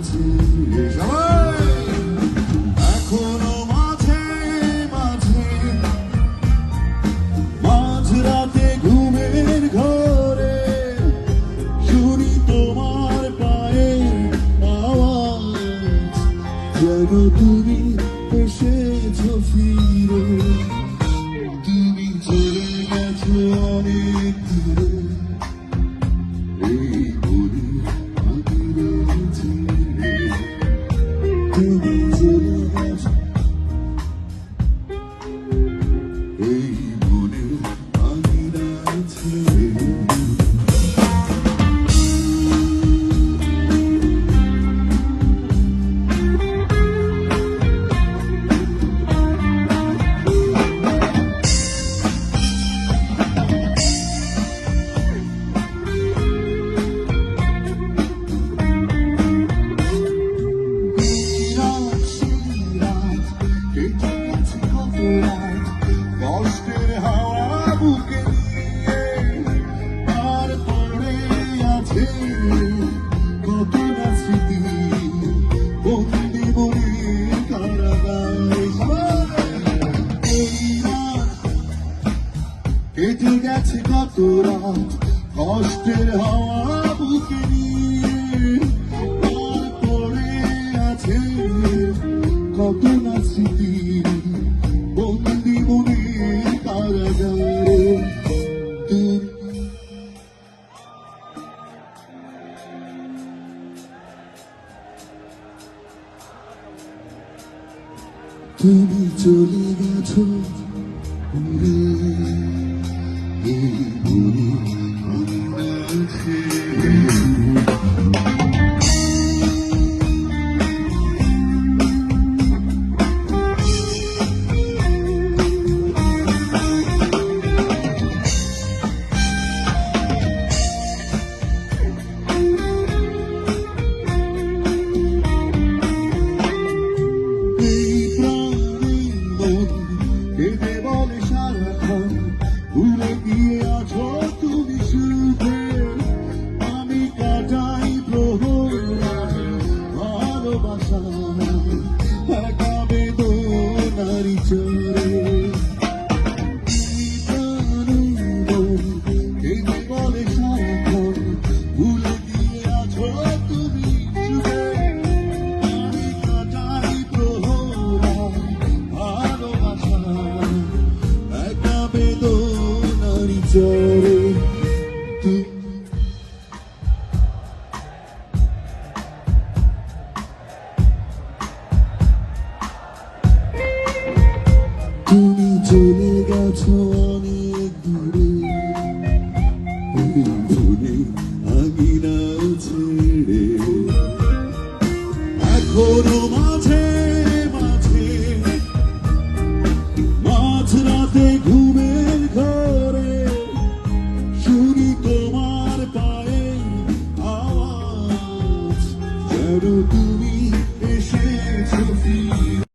ছেড়ে সবাই এখনো মাঝে মাঝে মাঝরাতে ঘুমের ঘরে শুনি তোমার পায়ের আওয়াজ যেন তুমি এসেছো ফিরে তুমি চলে গেছো অনেক দূরে এই মনে আগুন ছেড়ে তুমি চলে গেছো এই মনে আগুন ছেড়ে কষ্টের হাওয়া বুকে নিয়ে আর পড়ে আছে কত না স্মৃতি বন্দি মনে কারাগারে এই রাত কেটে গেছে কত রাত কষ্টের হাওয়া বুকে নিয়ে আর পড়ে আছে কত না স্মৃতি বন্দি মনে কারাগারে তুমি চলে গেছো দূরে এই মনে আগুন ছেড়ে কেঁদে বলে সারাক্ষণ ভুলে গিয়ে আছো তুমি সুখে আমি কাটাই প্রহর ভালোবাসা একা বেদনারি চরে কেঁদে বলে সারাক্ষণ ভুলে গিয়ে আছো তুমি সুখে আমি কাটাই প্রহর ভালোবাসা একা বেদনারি চরে তুমি চলে গেছো অনেক দূরে এই মনে আঙিনা ছেড়ে এখনো মাঝে মাঝে মাঝরাতে ঘুমের ঘরে শুনি তোমার পায়ের আওয়াজ যেন তুমি এসেছো ফিরে